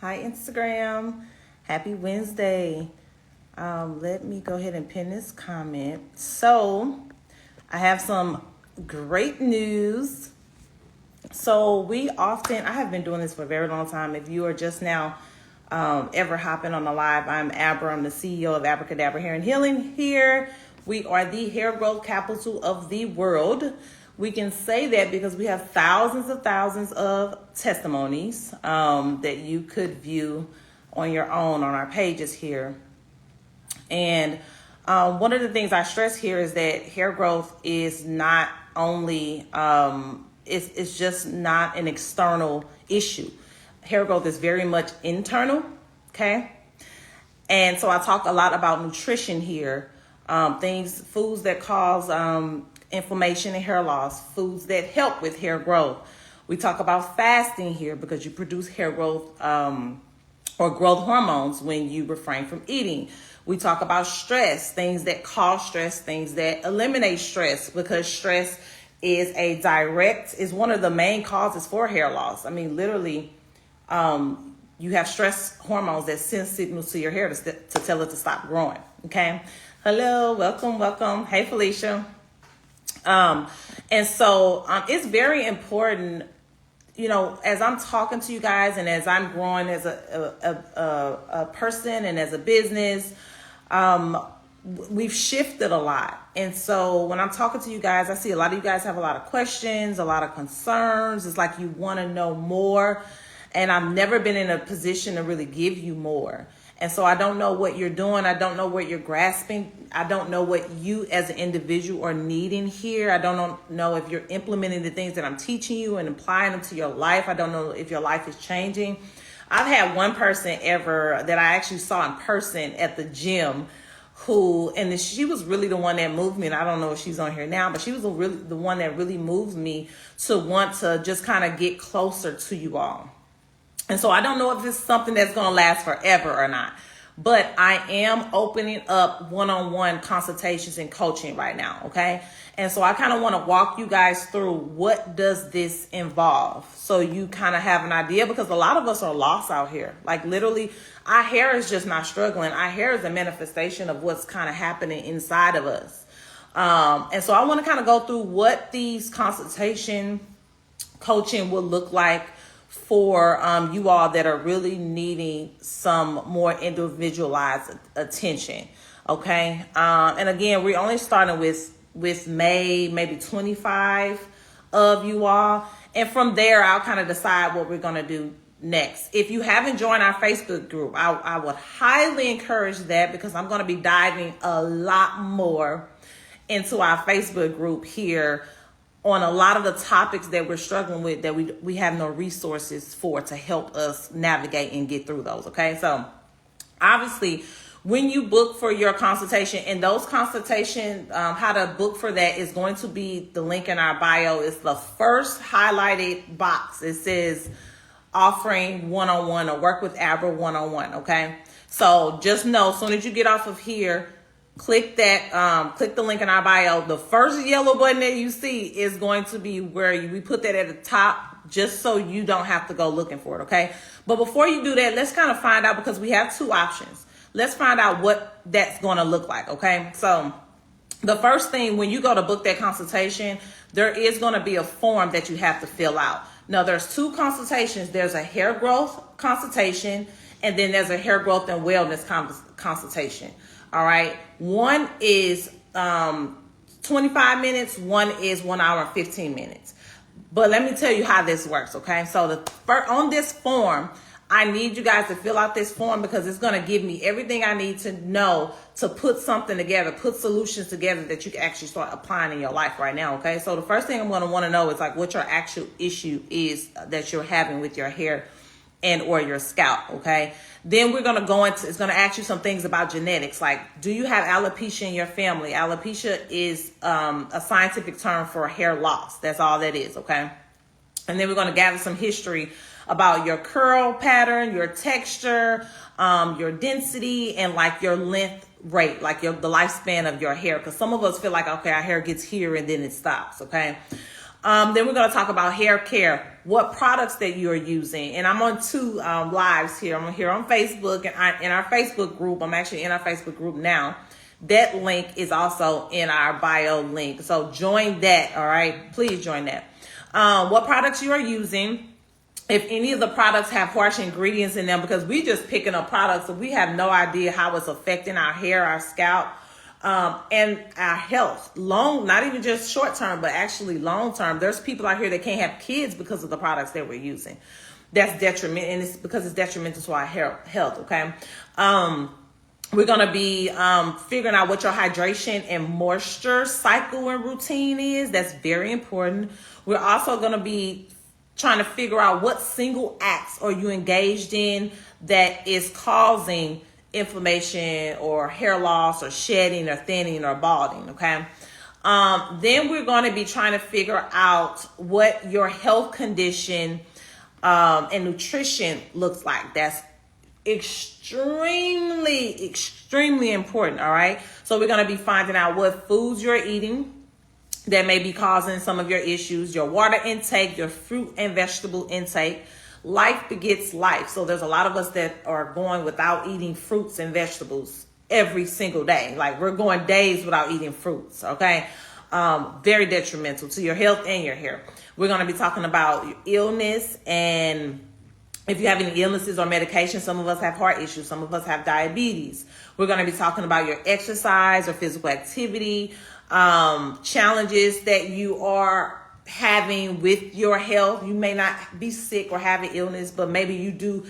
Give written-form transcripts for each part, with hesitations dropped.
Hi, Instagram. Happy Wednesday. Let me go ahead and pin this comment. So, I have some great news. I have been doing this for a very long time. If you are just now ever hopping on the live, I'm Abra. I'm the CEO of Abracadabra Hair and Healing here. We are the hair growth capital of the world. We can say that because we have thousands of testimonies that you could view on your own on our pages here. And one of the things I stress here is that hair growth is not only, it's just not an external issue. Hair growth is very much internal, okay? And so I talk a lot about nutrition here, foods that cause inflammation and hair loss, foods that help with hair growth. We talk about fasting here because you produce hair growth or growth hormones when you refrain from eating. We talk about stress, things that cause stress, things that eliminate stress, because stress is one of the main causes for hair loss. I mean, literally, you have stress hormones that send signals to your hair to tell it to stop growing. Okay. Hello, welcome. Hey, Felicia. It's very important, as I'm talking to you guys and as I'm growing as a person and as a business, we've shifted a lot. And so when I'm talking to you guys, I see a lot of you guys have a lot of questions, a lot of concerns. It's like you want to know more. And I've never been in a position to really give you more. And so I don't know what you're doing. I don't know what you're grasping. I don't know what you as an individual are needing here. I don't know if you're implementing the things that I'm teaching you and applying them to your life. I don't know if your life is changing. I've had one person ever that I actually saw in person at the gym she was really the one that moved me. And I don't know if she's on here now, but she was the one that really moved me to want to just kind of get closer to you all. And so I don't know if this is something that's going to last forever or not, but I am opening up one-on-one consultations and coaching right now. Okay. And so I kind of want to walk you guys through what does this involve, so you kind of have an idea, because a lot of us are lost out here. Like literally our hair is just not struggling. Our hair is a manifestation of what's kind of happening inside of us. And so I want to kind of go through what these consultation coaching will look like for you all that are really needing some more individualized attention. Okay. And again, we're only starting with maybe 25 of you all. And from there, I'll kind of decide what we're going to do next. If you haven't joined our Facebook group, I would highly encourage that, because I'm going to be diving a lot more into our Facebook group here on a lot of the topics that we're struggling with, that we have no resources for to help us navigate and get through those. Okay. So obviously when you book for your consultation, and those consultations, how to book for that is going to be the link in our bio. It's the first highlighted box. It says offering one-on-one or work with Abra one-on-one. Okay. So just know, as soon as you get off of here, click the link in our bio. The first yellow button that you see is going to be where we put that at the top, just so you don't have to go looking for it. Okay. But before you do that, let's kind of find out, because we have two options. Let's find out what that's going to look like. Okay. So the first thing, when you go to book that consultation, there is going to be a form that you have to fill out. Now, there's two consultations. There's a hair growth consultation, and then there's a hair growth and wellness consultation. All right. One is 25 minutes. One is 1 hour and 15 minutes. But let me tell you how this works. Okay. So on this form, I need you guys to fill out this form, because it's going to give me everything I need to know to put something together, put solutions together that you can actually start applying in your life right now. Okay. So the first thing I'm going to want to know is like what your actual issue is that you're having with your hair and or your scalp. Okay. Then we're going to go into, it's going to ask you some things about genetics. Like, do you have alopecia in your family? Alopecia is a scientific term for hair loss. That's all that is. Okay. And then we're going to gather some history about your curl pattern, your texture, your density, and like your length rate, like the lifespan of your hair. Because some of us feel like, okay, our hair gets here and then it stops. Okay. Then we're going to talk about hair care, what products that you're using. And I'm on two lives here. I'm here on Facebook and in our Facebook group. I'm actually in our Facebook group now. That link is also in our bio link. So join that. All right. Please join that. What products you are using. If any of the products have harsh ingredients in them, because we just picking up products, so we have no idea how it's affecting our hair, our scalp, and our health. Not even just short term, but actually long term. There's people out here that can't have kids because of the products that we're using. That's detrimental, and it's because it's detrimental to our health. Okay. We're going to be figuring out what your hydration and moisture cycle and routine is. That's very important. We're also going to be trying to figure out what single acts are you engaged in that is causing inflammation or hair loss or shedding or thinning or balding. Okay. Then we're going to be trying to figure out what your health condition and nutrition looks like. That's extremely important. All right. So we're going to be finding out what foods you're eating that may be causing some of your issues, your water intake, your fruit and vegetable intake. Life begets life. So there's a lot of us that are going without eating fruits and vegetables every single day. Like we're going days without eating fruits. Okay. Very detrimental to your health and your hair. We're going to be talking about illness, and if you have any illnesses or medication. Some of us have heart issues. Some of us have diabetes. We're going to be talking about your exercise or physical activity, challenges that you are having with your health. You may not be sick or have an illness, but maybe you do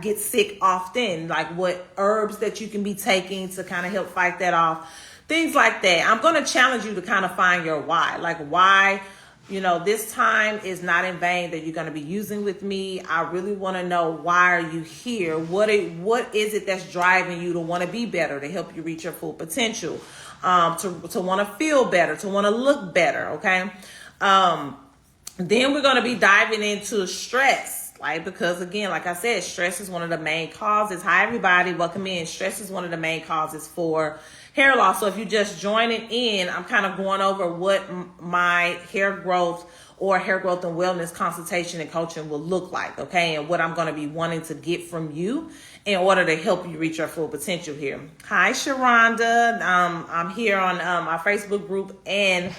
get sick often, like what herbs that you can be taking to kind of help fight that off, things like that. I'm going to challenge you to kind of find your why, like why, this time is not in vain that you're going to be using with me. I really want to know, why are you here? What is it that's driving you to want to be better, to help you reach your full potential? To want to feel better, to want to look better. Okay. Then we're going to be diving into stress, right? Because again, like I said, stress is one of the main causes. Hi, everybody. Welcome in. Stress is one of the main causes for hair loss. So if you're just joining in, I'm kind of going over what my hair growth and wellness consultation and coaching will look like. Okay. And what I'm going to be wanting to get from you in order to help you reach your full potential here. Hi, Sharonda. I'm here on our Facebook group, and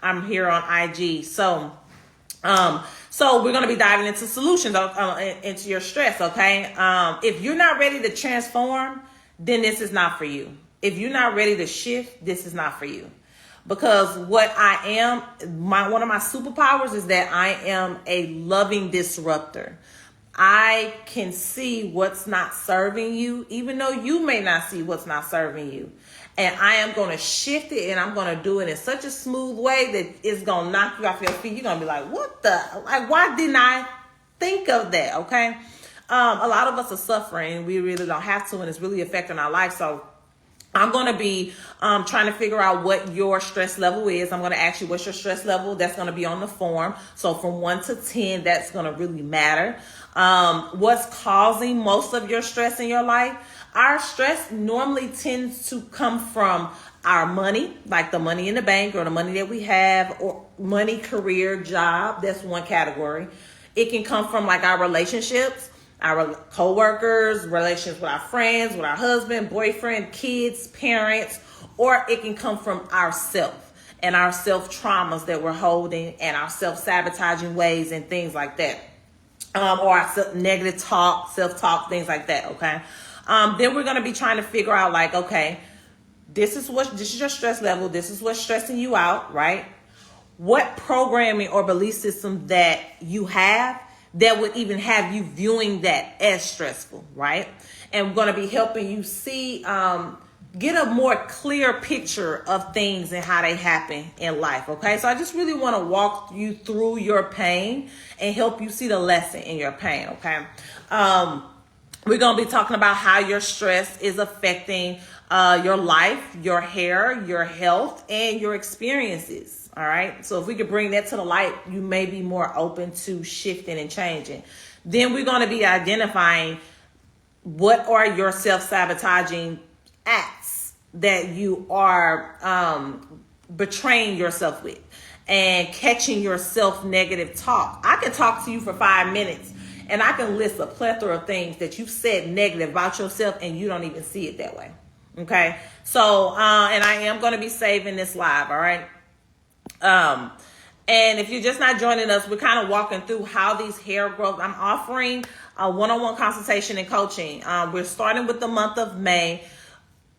I'm here on IG. So we're going to be diving into solutions into your stress. Okay. If you're not ready to transform, then this is not for you. If you're not ready to shift, this is not for you. Because what I am, one of my superpowers is that I am a loving disruptor. I can see what's not serving you, even though you may not see what's not serving you. And I am going to shift it, and I'm going to do it in such a smooth way that it's going to knock you off your feet. You're going to be like, why didn't I think of that? Okay. A lot of us are suffering. We really don't have to, and it's really affecting our life. So I'm going to be trying to figure out what your stress level is. I'm going to ask you, what's your stress level? That's going to be on the form. So from 1 to 10, that's going to really matter. What's causing most of your stress in your life? Our stress normally tends to come from our money, like the money in the bank or the money that we have, or money, career, job. That's one category. It can come from like our relationships, our co-workers, relationships with our friends, with our husband, boyfriend, kids, parents, or it can come from ourself and our self-traumas that we're holding and our self-sabotaging ways and things like that. Or our negative talk, self-talk, things like that, okay? Then we're going to be trying to figure out like, okay, this is your stress level. This is what's stressing you out, right? What programming or belief system that you have that would even have you viewing that as stressful, right? And we're going to be helping you see, get a more clear picture of things and how they happen in life, okay? So I just really want to walk you through your pain and help you see the lesson in your pain, okay? We're going to be talking about how your stress is affecting your life, your hair, your health, and your experiences. All right. So if we could bring that to the light, you may be more open to shifting and changing. Then we're going to be identifying what are your self-sabotaging acts that you are betraying yourself with. and catching your self-negative talk. I can talk to you for 5 minutes and I can list a plethora of things that you've said negative about yourself and you don't even see it that way. Okay. So, and I am going to be saving this live. All right. And if you're just not joining us, we're kind of walking through how these hair growth, I'm offering a one-on-one consultation and coaching. We're starting with the month of May.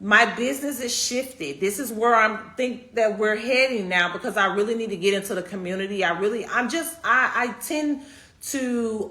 My business is shifted. This is where I think that we're heading now, because I really need to get into the community. I tend to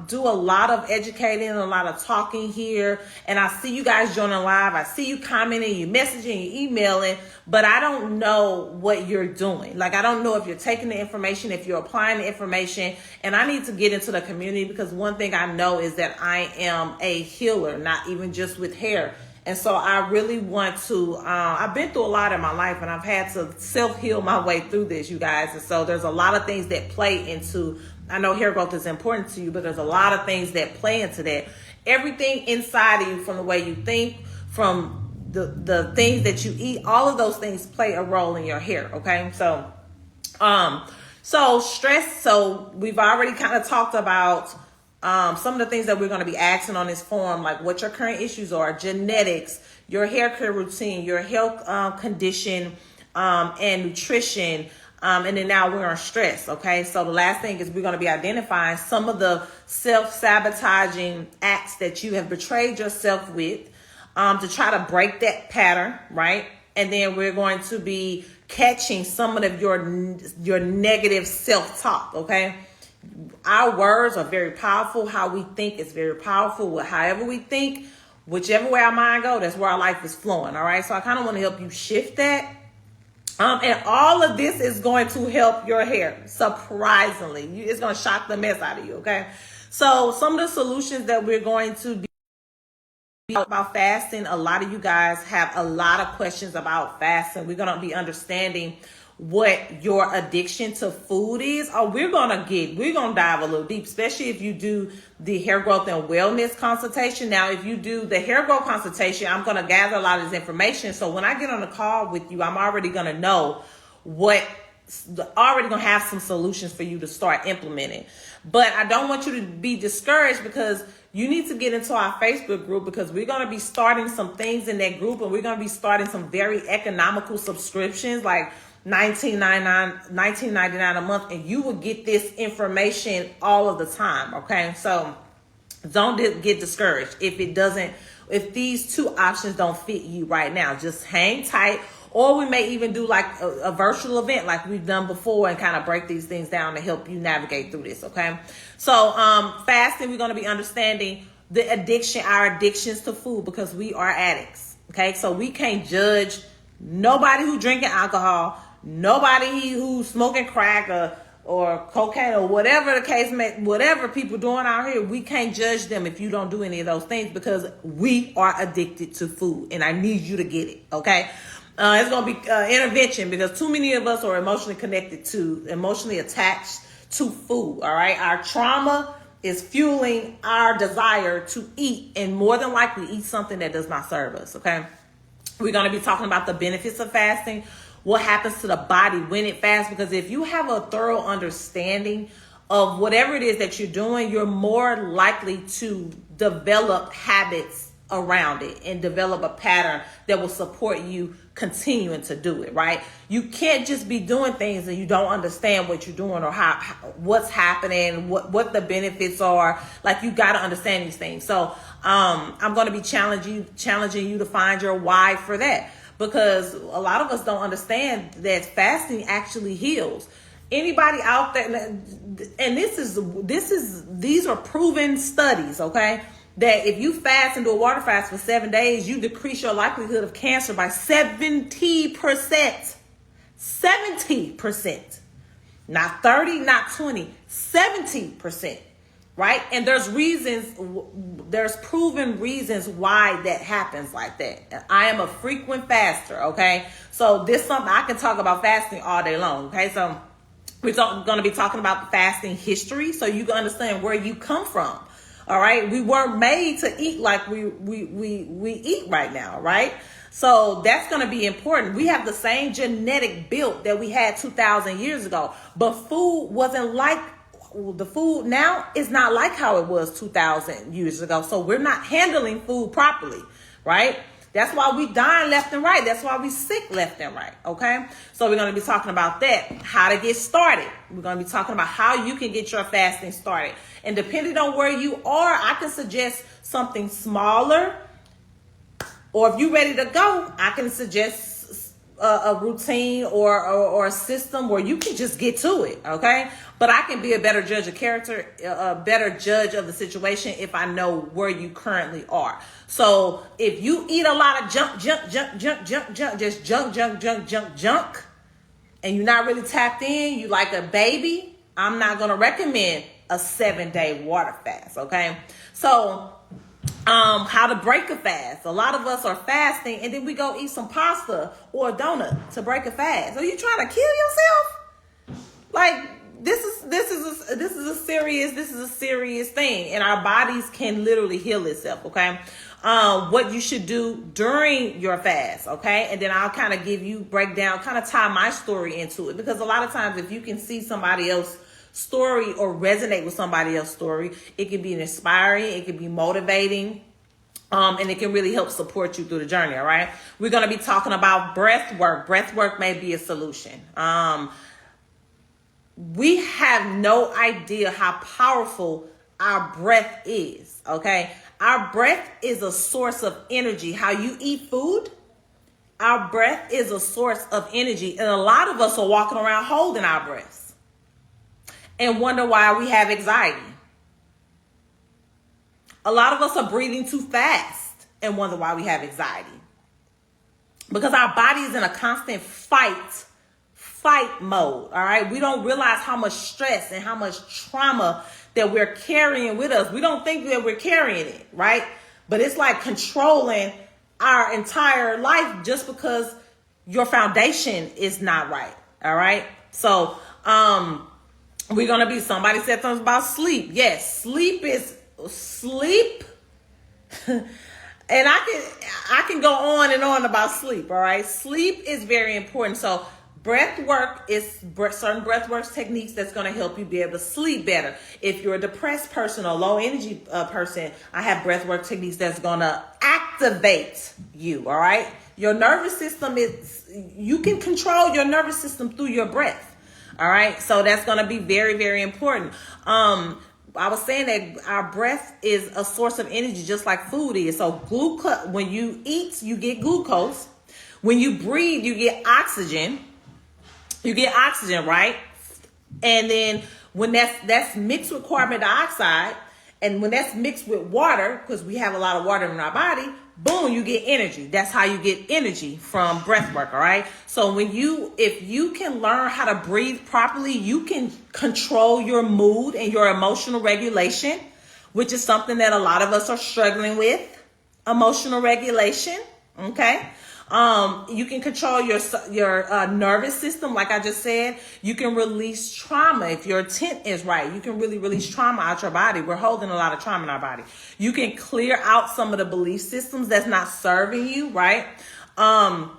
do a lot of educating and a lot of talking here. And I see you guys joining live. I see you commenting, you messaging, you emailing, but I don't know what you're doing. Like, I don't know if you're taking the information, if you're applying the information. And I need to get into the community, because one thing I know is that I am a healer, not even just with hair. And so I really want to, I've been through a lot in my life, and I've had to self-heal my way through this, you guys. And so there's a lot of things that play into, I know hair growth is important to you, but there's a lot of things that play into that. Everything inside of you, from the way you think, from the things that you eat, all of those things play a role in your hair. Okay. So stress. So we've already kind of talked about some of the things that we're going to be asking on this form, like what your current issues are, genetics, your hair care routine, your health condition, and nutrition. And then now we're on stress. Okay. So the last thing is we're going to be identifying some of the self-sabotaging acts that you have betrayed yourself with, to try to break that pattern. Right. And then we're going to be catching some of your negative self-talk. Okay. Our words are very powerful. How we think is very powerful. However we think, whichever way our mind goes, that's where our life is flowing. All right. So I kind of want to help you shift that. And all of this is going to help your hair. Surprisingly, it's going to shock the mess out of you. Okay. So some of the solutions that we're going to be about fasting. A lot of you guys have a lot of questions about fasting. We're going to be understanding what your addiction to food is. We're going to dive a little deep, especially if you do the hair growth and wellness consultation. Now, if you do the hair growth consultation, I'm going to gather a lot of this information. So when I get on the call with you, I'm already going to know already going to have some solutions for you to start implementing. But I don't want you to be discouraged, because you need to get into our Facebook group, because we're going to be starting some things in that group, and we're going to be starting some very economical subscriptions, like $19.99 a month, and you will get this information all of the time. Okay. So don't get discouraged if these two options don't fit you right now. Just hang tight, or we may even do like a virtual event like we've done before, and kind of break these things down to help you navigate through this. Okay. So fasting, we're going to be understanding our addictions to food, because we are addicts. Okay. So we can't judge nobody who drinking alcohol, nobody who's smoking crack or cocaine, or whatever the case may, whatever people doing out here. We can't judge them if you don't do any of those things, because we are addicted to food, and I need you to get it. Okay. It's going to be intervention, because too many of us are emotionally attached to food. All right. Our trauma is fueling our desire to eat, and more than likely eat something that does not serve us. Okay. We're going to be talking about the benefits of fasting, what happens to the body when it fasts, because if you have a thorough understanding of whatever it is that you're doing, you're more likely to develop habits around it and develop a pattern that will support you continuing to do it. Right. You can't just be doing things and you don't understand what you're doing, or what's happening, what the benefits are. Like, you got to understand these things. So I'm going to be challenging you to find your why for that, because a lot of us don't understand that fasting actually heals. Anybody out there, and these are proven studies. Okay. That if you fast and do a water fast for 7 days, you decrease your likelihood of cancer by 70%. 70%. Not 30, not 20, 70%. Right? And there's proven reasons why that happens like that. I am a frequent faster. Okay. So this is something I can talk about fasting all day long. Okay. So we're going to be talking about the fasting history, so you can understand where you come from. All right. We weren't made to eat like we eat right now. Right. So that's going to be important. We have the same genetic build that we had 2,000 years ago, but food wasn't like the food now is not like how it was 2,000 years ago. So we're not handling food properly, right? That's why we dying left and right. That's why we sick left and right, okay? So we're going to be talking about that, how to get started. We're going to be talking about how you can get your fasting started. And depending on where you are, I can suggest something smaller. Or if you're ready to go, I can suggest a routine or a system where you can just get to it, okay? But I can be a better judge of character, a better judge of the situation if I know where you currently are. So if you eat a lot of junk, just junk, and you're not really tapped in, you like a baby, I'm not going to recommend a 7-day water fast, okay? So how to break a fast. A lot of us are fasting and then we go eat some pasta or a donut to break a fast. Are you trying to kill yourself? Like this is a serious thing, and our bodies can literally heal itself. Okay, what you should do during your fast. Okay, and then I'll kind of break down, kind of tie my story into it, because a lot of times if you can see somebody else story or resonate with somebody else's story, it can be inspiring, it can be motivating, and it can really help support you through the journey. All right, we're going to be talking about breath work. Breath work may be a solution. We have no idea how powerful our breath is. Okay, our breath is a source of energy. How you eat food, our breath is a source of energy, and a lot of us are walking around holding our breaths and wonder why we have anxiety. A lot of us are breathing too fast and wonder why we have anxiety. Because our body is in a constant fight mode, all right? We don't realize how much stress and how much trauma that we're carrying with us. We don't think that we're carrying it, right? But it's like controlling our entire life just because your foundation is not right, all right? So, we're going to be, somebody said something about sleep. Yes, sleep. And I can go on and on about sleep. All right. Sleep is very important. So breath work is certain breath work techniques that's going to help you be able to sleep better. If you're a depressed person or low energy person, I have breath work techniques that's going to activate you. All right. Your nervous system you can control your nervous system through your breath. All right. So that's going to be very, very important. I was saying that our breath is a source of energy, just like food is. So when you eat, you get glucose. When you breathe, you get oxygen. You get oxygen, right? And then when that's mixed with carbon dioxide, and when that's mixed with water, because we have a lot of water in our body, boom, you get energy. That's how you get energy from breath work, all right? So if you can learn how to breathe properly, you can control your mood and your emotional regulation, which is something that a lot of us are struggling with, emotional regulation, okay? You can control your nervous system, like I just said. You can release trauma. If your intent is right, you can really release trauma out your body. We're holding a lot of trauma in our body. You can clear out some of the belief systems that's not serving you, right? And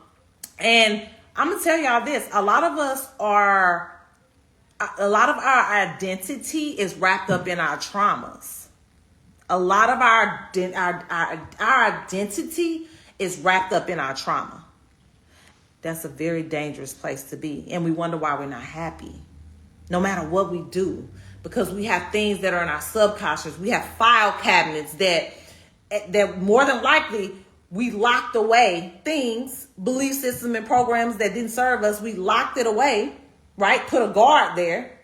I'm gonna tell y'all this: a lot of our identity is wrapped up in our traumas. A lot of our identity is wrapped up in our trauma. That's a very dangerous place to be. And we wonder why we're not happy, no matter what we do, because we have things that are in our subconscious. We have file cabinets that more than likely we locked away things, belief system and programs that didn't serve us. We locked it away, right? Put a guard there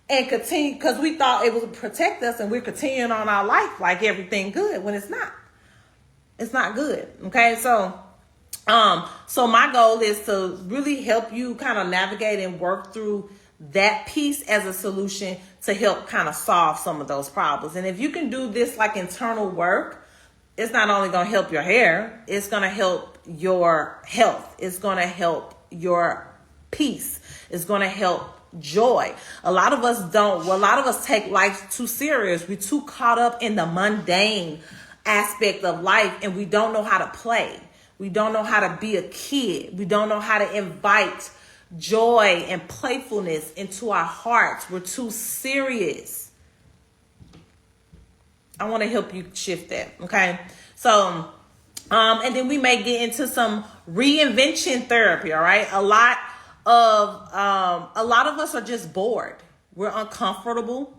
and continue, because we thought it would protect us, and we're continuing on our life like everything good when it's not. It's not good. Okay. So my goal is to really help you kind of navigate and work through that piece as a solution to help kind of solve some of those problems. And if you can do this like internal work, it's not only going to help your hair, it's going to help your health. It's going to help your peace. It's going to help joy. A lot of us don't. Well, a lot of us take life too serious. We're too caught up in the mundane aspect of life, and we don't know how to play. We don't know how to be a kid. We don't know how to invite joy and playfulness into our hearts. We're too serious. I want to help you shift that. Okay. So, and then we may get into some reinvention therapy. All right. A lot of us are just bored. We're uncomfortable.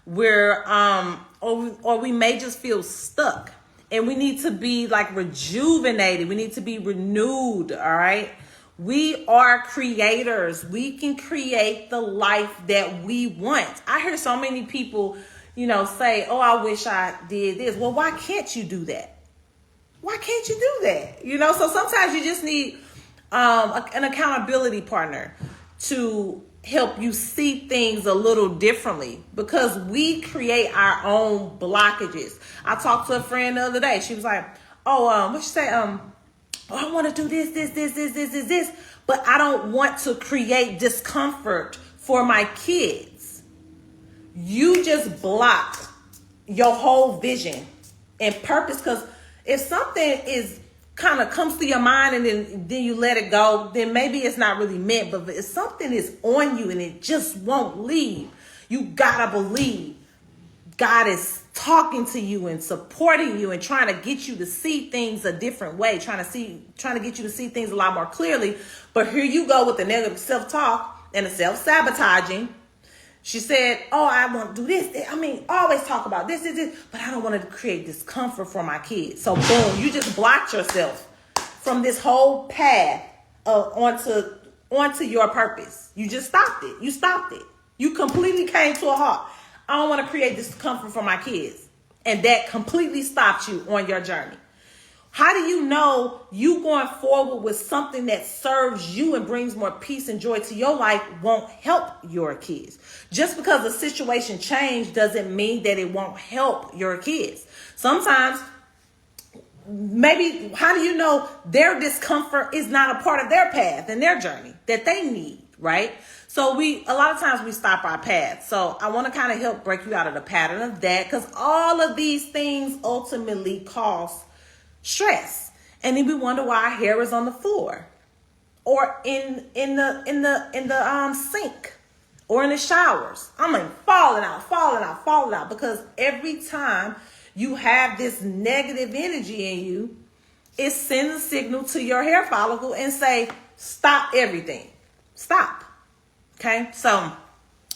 Or we may just feel stuck, and we need to be like rejuvenated. We need to be renewed. All right. We are creators. We can create the life that we want. I hear so many people, say, oh, I wish I did this. Well, why can't you do that? Why can't you do that? So sometimes you just need an accountability partner to help you see things a little differently, because we create our own blockages. I talked to a friend the other day. She was like, what you say? I want to do this, but I don't want to create discomfort for my kids. You just block your whole vision and purpose, because if something is kind of comes to your mind and then you let it go, then maybe it's not really meant. But if something is on you and it just won't leave, you gotta believe God is talking to you and supporting you and trying to get you to see things a different way, trying to get you to see things a lot more clearly. But here you go with the negative self-talk and the self-sabotaging. She said, oh, I want to do this. Always talk about this, but I don't want to create discomfort for my kids. So boom, you just blocked yourself from this whole path onto your purpose. You just stopped it. You stopped it. You completely came to a halt. I don't want to create discomfort for my kids. And that completely stopped you on your journey. How do you know you going forward with something that serves you and brings more peace and joy to your life won't help your kids? Just because the situation changed doesn't mean that it won't help your kids. Sometimes, maybe, how do you know their discomfort is not a part of their path and their journey that they need, right? So a lot of times we stop our path. So I want to kind of help break you out of the pattern of that, because all of these things ultimately cause stress. And then we wonder why our hair is on the floor or in the sink or in the showers. Falling out, because every time you have this negative energy in you, it sends a signal to your hair follicle and say, stop everything. Stop. Okay. So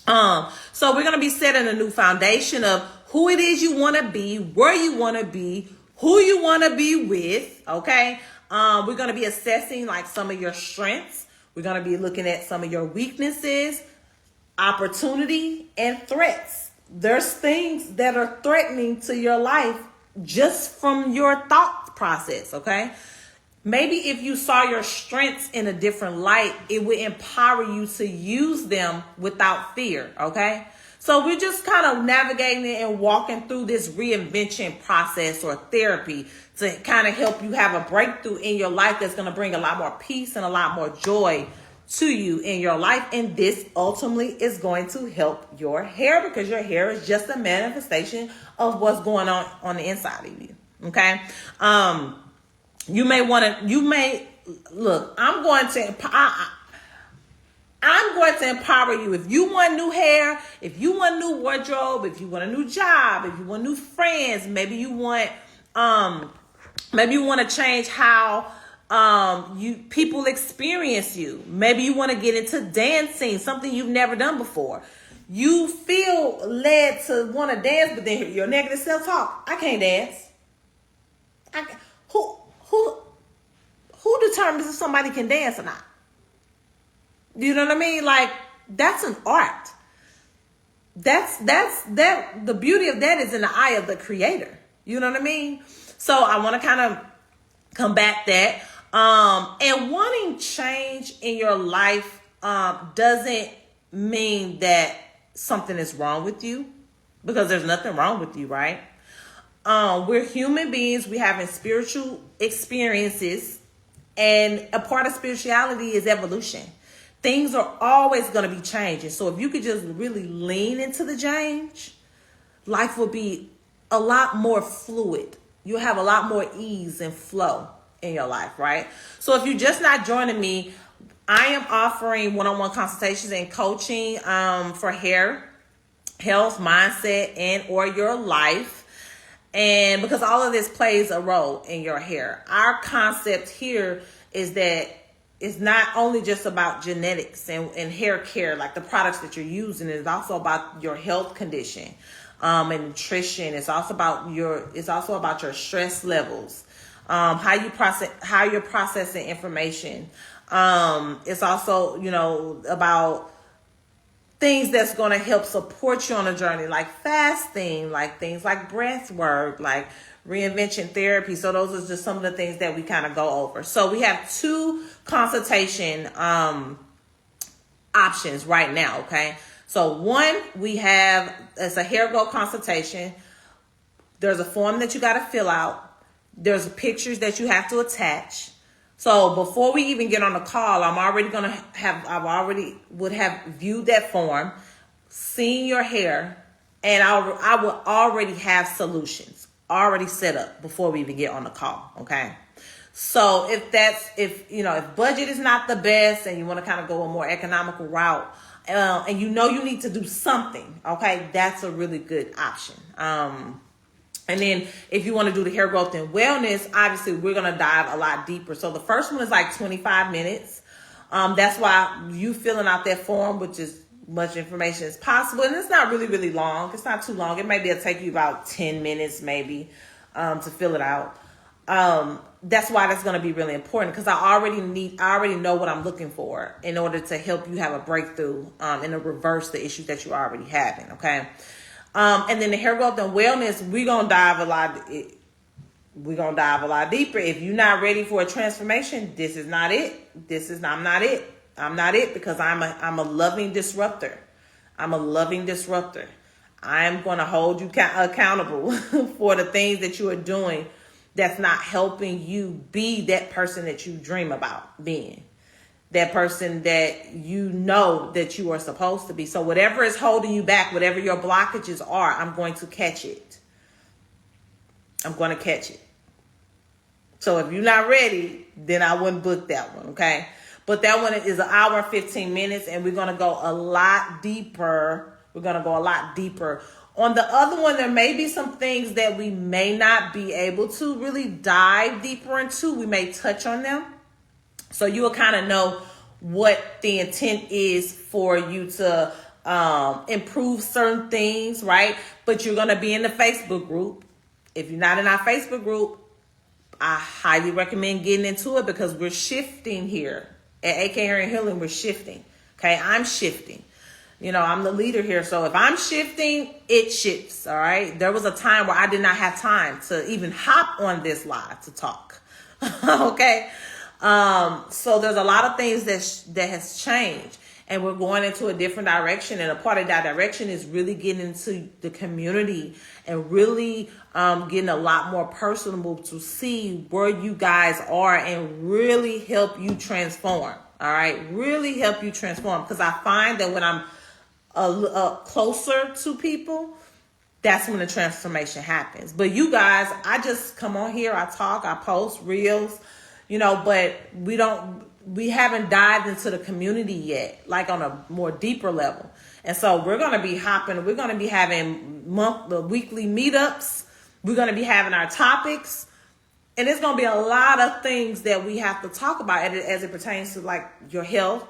we're going to be setting a new foundation of who it is you want to be, where you want to be, who you want to be with. Okay. We're going to be assessing like some of your strengths. We're going to be looking at some of your weaknesses, opportunity, and threats. There's things that are threatening to your life just from your thought process. Okay. Maybe if you saw your strengths in a different light, it would empower you to use them without fear. Okay. So we're just kind of navigating and walking through this reinvention process or therapy to kind of help you have a breakthrough in your life that's going to bring a lot more peace and a lot more joy to you in your life. And this ultimately is going to help your hair, because your hair is just a manifestation of what's going on the inside of you. Okay. You may look, I'm going to empower you. If you want new hair, if you want new wardrobe, if you want a new job, if you want new friends, maybe you want to change how people experience you. Maybe you want to get into dancing, something you've never done before. You feel led to want to dance, but then your negative self-talk. I can't dance. Who determines if somebody can dance or not? You know what I mean? Like, that's an art. The beauty of that is in the eye of the creator. You know what I mean? So I want to kind of combat that. And wanting change in your life doesn't mean that something is wrong with you, because there's nothing wrong with you, right? We're human beings. We having spiritual experiences, and a part of spirituality is evolution. things are always going to be changing. So if you could just really lean into the change, life will be a lot more fluid. You'll have a lot more ease and flow in your life, right? So if you're just not joining me, I am offering one-on-one consultations and coaching for hair, health, mindset, and or your life. And because all of this plays a role in your hair. Our concept here is that it's not only just about genetics and hair care, like the products that you're using. It's also about your health condition and nutrition. It's also about your stress levels, how you're processing information. It's also, about things that's going to help support you on a journey, like fasting, like things like breath work, like reinvention therapy. So those are just some of the things that we kind of go over. So we have 2 consultation options right now, okay? So one, it's a hair growth consultation. There's a form that you got to fill out. There's pictures that you have to attach. So before we even get on the call, I would have viewed that form, seen your hair, and I will already have solutions already set up before we even get on the call. Okay. So if budget is not the best and you want to kind of go a more economical route, and you need to do something, okay, that's a really good option. And then if you want to do the hair growth and wellness, obviously we're going to dive a lot deeper. So the first one is like 25 minutes. That's why you filling out that form, which is much information as possible. And it's not really, really long. It's not too long. It maybe it'll take you about 10 minutes maybe to fill it out. That's why that's going to be really important, because I already know what I'm looking for in order to help you have a breakthrough and to reverse the issues that you're already having. Okay. And then the hair growth and wellness, we're going to dive a lot deeper. If you're not ready for a transformation, this is not it. I'm not it. I'm not it, because I'm a loving disruptor. I'm a loving disruptor. I'm going to hold you accountable for the things that you are doing that's not helping you be that person that you dream about being. That person that that you are supposed to be. So whatever is holding you back, whatever your blockages are, I'm going to catch it. I'm going to catch it. So if you're not ready, then I wouldn't book that one, okay? But that one is an hour and 15 minutes, and we're going to go a lot deeper. On the other one, there may be some things that we may not be able to really dive deeper into. We may touch on them. So you will kind of know what the intent is for you to improve certain things, right? But you're going to be in the Facebook group. If you're not in our Facebook group, I highly recommend getting into it, because we're shifting here. At AK Hair and Healing, we're shifting. Okay, I'm shifting. I'm the leader here. So if I'm shifting, it shifts, all right? There was a time where I did not have time to even hop on this live to talk, okay? So there's a lot of things that has changed, and we're going into a different direction. And a part of that direction is really getting into the community and really getting a lot more personable to see where you guys are and really help you transform. All right. Really help you transform. Because I find that when I'm closer to people, that's when the transformation happens. But you guys, I just come on here, I talk, I post reels, but we haven't dived into the community yet, like on a more deeper level. And so we're going to be we're going to be having weekly meetups. We're going to be having our topics, and it's going to be a lot of things that we have to talk about as it pertains to like your health,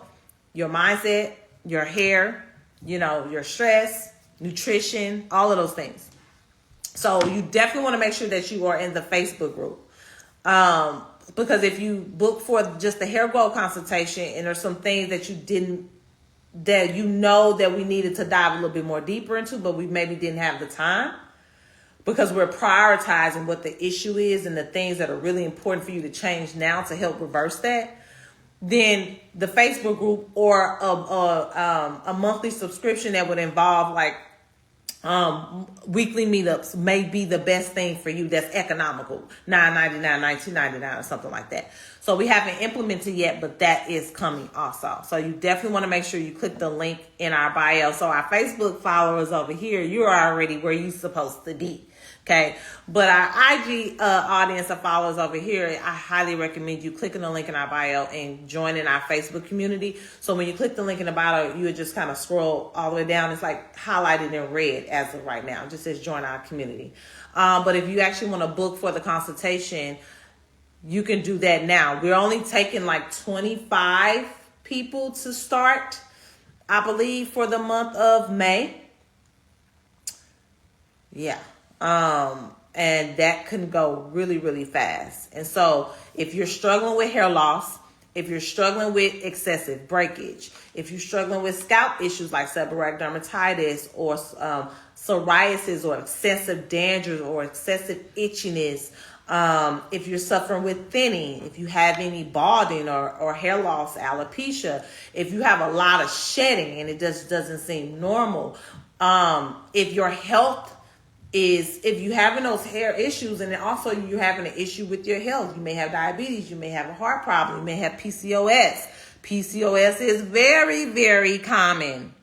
your mindset, your hair, your stress, nutrition, all of those things. So you definitely want to make sure that you are in the Facebook group. Because if you book for just the hair growth consultation and there's some things that that we needed to dive a little bit more deeper into, but we maybe didn't have the time because we're prioritizing what the issue is and the things that are really important for you to change now to help reverse that, then the Facebook group or a monthly subscription that would involve like weekly meetups may be the best thing for you. That's economical, $9.99, $19.99, or something like that. So we haven't implemented yet, but that is coming also. So you definitely want to make sure you click the link in our bio. So our Facebook followers over here, you're already where you're supposed to be. Okay, but our IG audience of followers over here, I highly recommend you clicking the link in our bio and joining our Facebook community. So when you click the link in the bio, you would just kind of scroll all the way down. It's like highlighted in red as of right now. It just says join our community. But if you actually want to book for the consultation, you can do that now. We're only taking like 25 people to start, I believe, for the month of May. Yeah. And that can go really, really fast. And so if you're struggling with hair loss, if you're struggling with excessive breakage, if you're struggling with scalp issues like seborrheic dermatitis or psoriasis or excessive dandruff or excessive itchiness, if you're suffering with thinning, if you have any balding or hair loss, alopecia, if you have a lot of shedding and it just doesn't seem normal, if your health if you're having those hair issues and then also you're having an issue with your health, you may have diabetes, you may have a heart problem, you may have PCOS. PCOS is very, very common.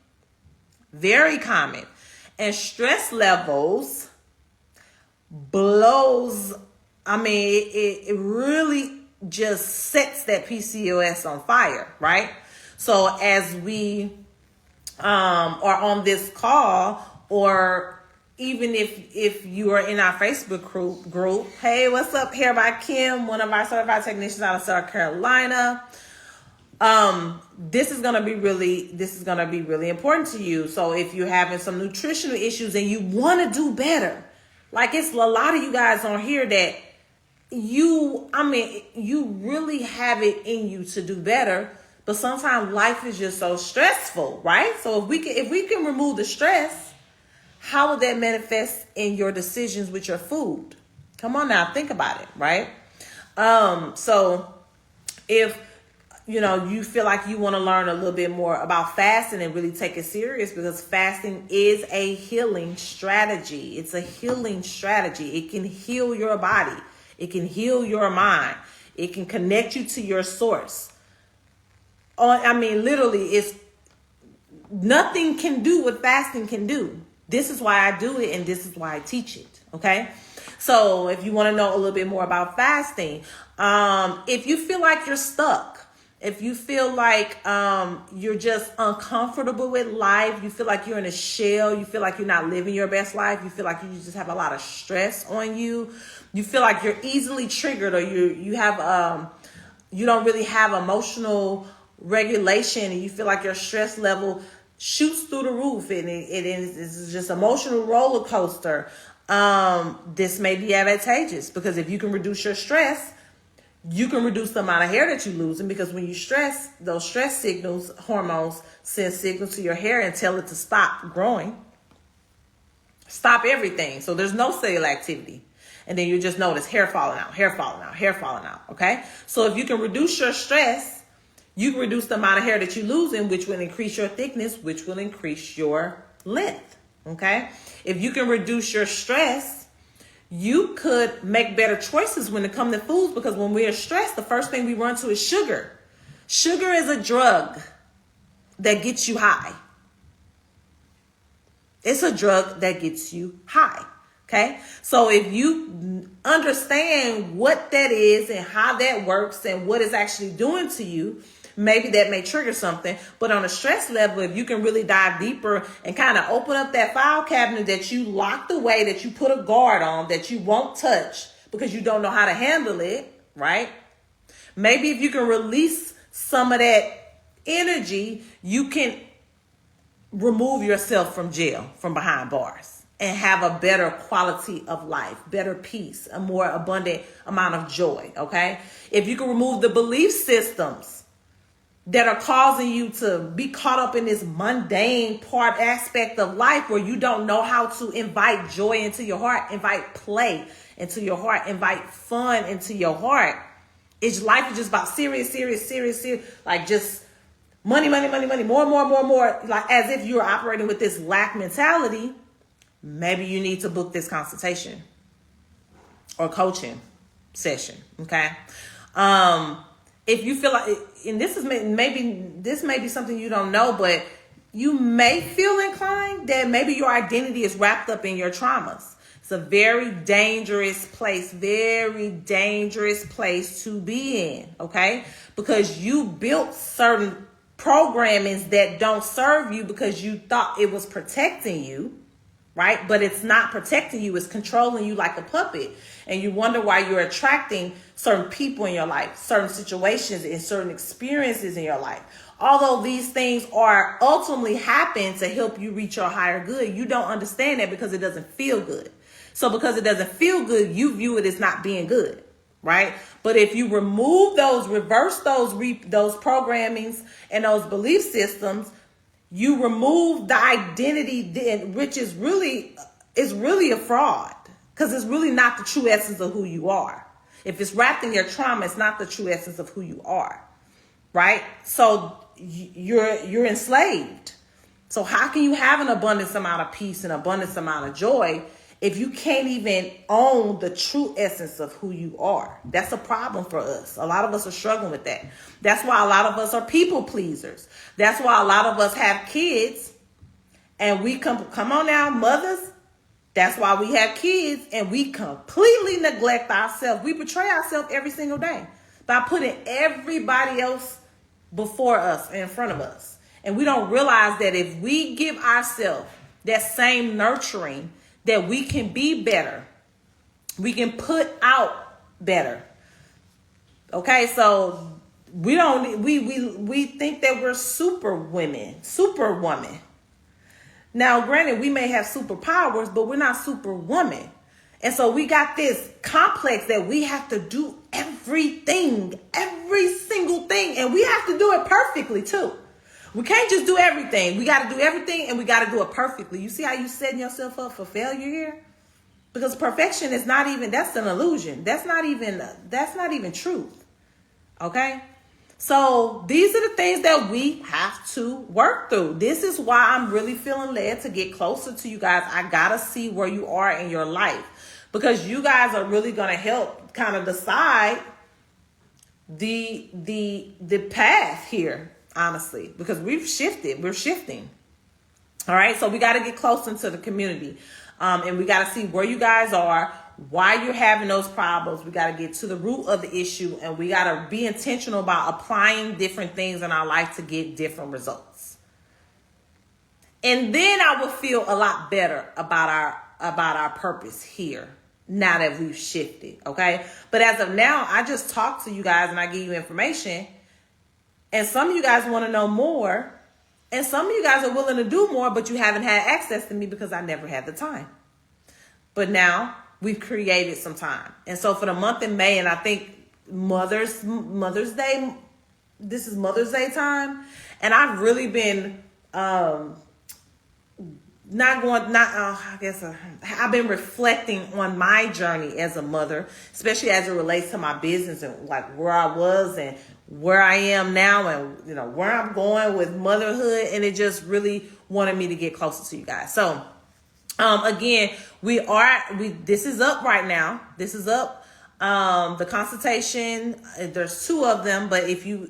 Very common. And stress levels blows, it really just sets that PCOS on fire, right? So as we are on this call, or even if you are in our Facebook group, hey, what's up? Here by Kim, one of our certified technicians out of South Carolina. This is gonna be really important to you. So if you're having some nutritional issues and you want to do better, like it's a lot of you guys on here that you really have it in you to do better, but sometimes life is just so stressful, right? So if we can remove the stress, how will that manifest in your decisions with your food? Come on now, think about it, right? So if you feel like you want to learn a little bit more about fasting and really take it serious, because fasting is a healing strategy. It's a healing strategy. It can heal your body. It can heal your mind. It can connect you to your source. Literally, it's nothing can do what fasting can do. This is why I do it, and this is why I teach it, okay? So if you want to know a little bit more about fasting, if you feel like you're stuck, if you feel like you're just uncomfortable with life, you feel like you're in a shell, you feel like you're not living your best life, you feel like you just have a lot of stress on you, you feel like you're easily triggered, or you don't really have emotional regulation, and you feel like your stress level shoots through the roof, and it is just emotional roller coaster. This may be advantageous, because if you can reduce your stress, you can reduce the amount of hair that you're losing, because when you stress, those stress signals, hormones send signals to your hair and tell it to stop growing, stop everything. So there's no cellular activity. And then you just notice hair falling out, hair falling out, hair falling out. Okay. So if you can reduce your stress, you can reduce the amount of hair that you're losing, which will increase your thickness, which will increase your length. Okay. If you can reduce your stress, you could make better choices when it comes to foods, because when we are stressed, the first thing we run to is sugar. Sugar is a drug that gets you high. It's a drug that gets you high. Okay. So if you understand what that is and how that works and what it's actually doing to you, maybe that may trigger something. But on a stress level, if you can really dive deeper and kind of open up that file cabinet that you locked away, that you put a guard on, that you won't touch because you don't know how to handle it, right? Maybe if you can release some of that energy, you can remove yourself from jail, from behind bars, and have a better quality of life, better peace, a more abundant amount of joy, okay? If you can remove the belief systems that are causing you to be caught up in this mundane aspect of life where you don't know how to invite joy into your heart, invite play into your heart, invite fun into your heart. Life is just about serious, like just money, more, like as if you're operating with this lack mentality. maybe you need to book this consultation or coaching session. Okay. If you feel like, and this is this may be something you don't know, but you may feel inclined that maybe your identity is wrapped up in your traumas. It's a very dangerous place to be in, okay? Because you built certain programmings that don't serve you because you thought it was protecting you, right? But it's not protecting you, it's controlling you like a puppet. And you wonder why you're attracting certain people in your life, certain situations and certain experiences in your life. Although these things are ultimately happen to help you reach your higher good, you don't understand that because it doesn't feel good. So because it doesn't feel good, you view it as not being good, right? But if you remove those, reverse those programmings and those belief systems, you remove the identity, which is really a fraud, because it's really not the true essence of who you are. If it's wrapped in your trauma, it's not the true essence of who you are, right? So you're enslaved. So how can you have an abundance amount of peace and abundance amount of joy if you can't even own the true essence of who you are? That's a problem for us. A lot of us are struggling with that. That's why a lot of us are people pleasers. That's why a lot of us have kids and we come on now, mothers. That's why we have kids and we completely neglect ourselves. We betray ourselves every single day by putting everybody else before us, in front of us. And we don't realize that if we give ourselves that same nurturing, that we can be better. We can put out better. Okay, so we think that we're superwoman. Now, granted, we may have superpowers, but we're not superwoman. And so we got this complex that we have to do everything, every single thing, and we have to do it perfectly too. We can't just do everything. We got to do everything and we got to do it perfectly. You see how you setting yourself up for failure here? Because perfection is not even, that's an illusion. That's not even truth. Okay? So these are the things that we have to work through. This is why I'm really feeling led to get closer to you guys. I got to see where you are in your life because you guys are really going to help kind of decide the path here. Honestly, because we're shifting. All right. So we got to get close into the community. And we got to see where you guys are, why you're having those problems. We got to get to the root of the issue and we got to be intentional about applying different things in our life to get different results. And then I will feel a lot better about our purpose here now that we've shifted. Okay. But as of now, I just talk to you guys and I give you information. And some of you guys want to know more. And some of you guys are willing to do more, but you haven't had access to me because I never had the time. But now we've created some time. And so for the month in May, and I think Mother's Day, this is Mother's Day time. And I've really been, I've been reflecting on my journey as a mother, especially as it relates to my business and like where I was and where I am now and, you know, where I'm going with motherhood. And it just really wanted me to get closer to you guys. So, again, this is up right now. This is up. The consultation, there's 2 of them, but if you're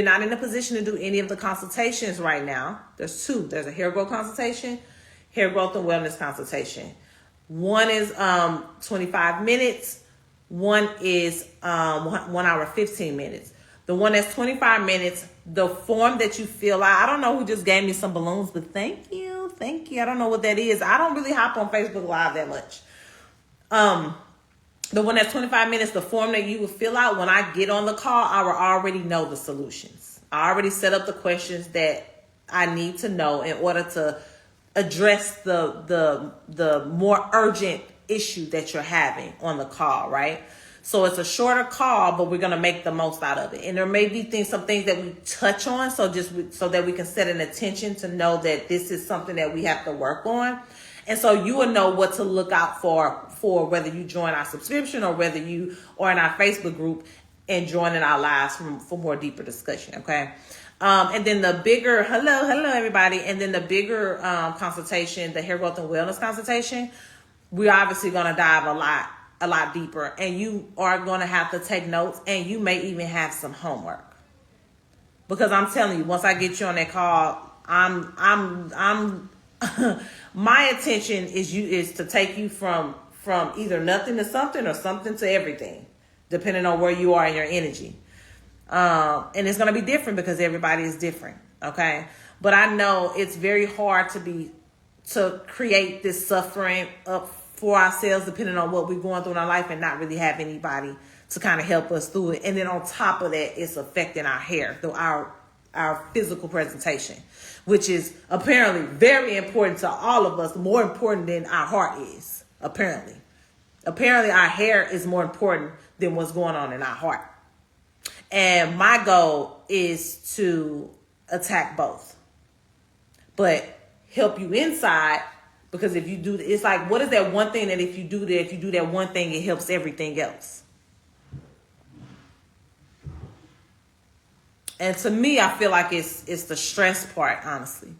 not in a position to do any of the consultations right now, there's 2. There's a hair growth consultation, hair growth and wellness consultation. One is 25 minutes. One is 1 hour, 15 minutes. The one that's 25 minutes, the form that you fill out, I don't know who just gave me some balloons, but thank you. I don't know what that is. I don't really hop on Facebook Live that much. The one that's 25 minutes, the form that you will fill out, when I get on the call, I will already know the solutions. I already set up the questions that I need to know in order to address the more urgent issue that you're having on the call, right? So it's a shorter call, but we're going to make the most out of it. And there may be some things that we touch on, so that we can set an attention to know that this is something that we have to work on. And so you will know what to look out for whether you join our subscription or whether you are in our Facebook group and joining our lives for more deeper discussion. Okay. And then the bigger, hello everybody. And then the bigger consultation, the hair growth and wellness consultation, we're obviously going to dive a lot deeper, and you are going to have to take notes, and you may even have some homework, because I'm telling you, once I get you on that call, I'm my intention is to take you from either nothing to something or something to everything, depending on where you are in your energy. And it's going to be different because everybody is different. Okay. But I know it's very hard to create this suffering up for ourselves, depending on what we're going through in our life, and not really have anybody to kind of help us through it. And then on top of that, it's affecting our hair, through our physical presentation, which is apparently very important to all of us, more important than our heart is. Apparently our hair is more important than what's going on in our heart. And my goal is to attack both, but help you inside, because if you do, it's like, what is that one thing that if you do that one thing, it helps everything else. And to me, I feel like it's the stress part, honestly.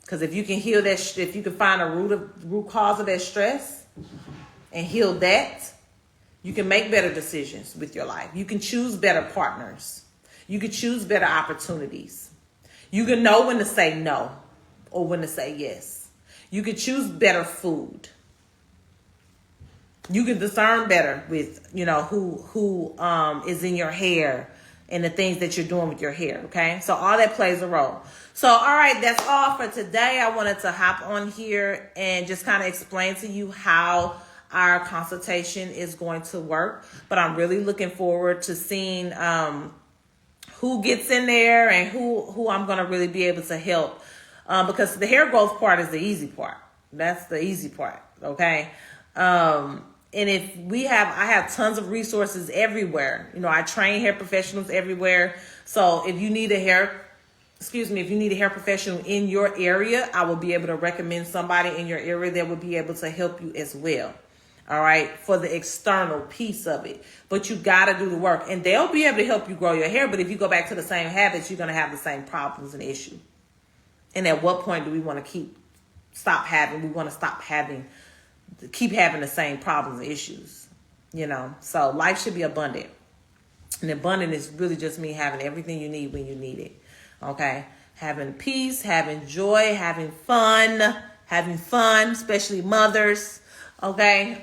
Because if you can heal that, if you can find a root cause of that stress and heal that, you can make better decisions with your life. You can choose better partners. You can choose better opportunities. You can know when to say no or when to say yes. You can choose better food. You can discern better with, who is in your hair and the things that you're doing with your hair, okay? So all that plays a role. So, all right, that's all for today. I wanted to hop on here and just kind of explain to you how our consultation is going to work. But I'm really looking forward to seeing who gets in there and who I'm going to really be able to help. Because the hair growth part is the easy part. That's the easy part, okay? And I have tons of resources everywhere. I train hair professionals everywhere. So if you need a hair professional in your area, I will be able to recommend somebody in your area that will be able to help you as well. All right, for the external piece of it. But you got to do the work, and they'll be able to help you grow your hair. But if you go back to the same habits, you're going to have the same problems and issues. And at what point do we want to keep having the same problems and issues, So life should be abundant. And abundant is really just me having everything you need when you need it. Okay. Having peace, having joy, having fun, especially mothers. Okay.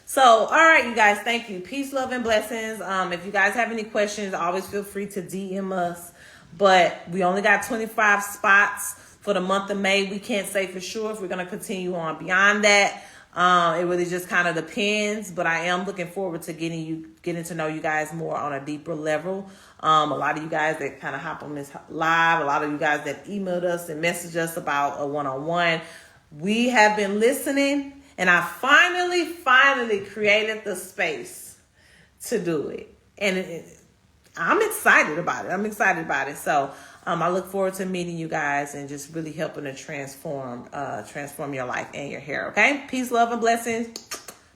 So, all right, you guys, thank you. Peace, love, and blessings. If you guys have any questions, always feel free to DM us. But we only got 25 spots for the month of May. We can't say for sure if we're going to continue on beyond that. It really just kind of depends, but I am looking forward to getting to know you guys more on a deeper level. A lot of you guys that kind of hop on this live, a lot of you guys that emailed us and messaged us about a one-on-one. We have been listening, and I finally created the space to do it. And I'm excited about it. So I look forward to meeting you guys and just really helping to transform your life and your hair. Okay. Peace, love, and blessings.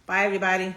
Bye, everybody.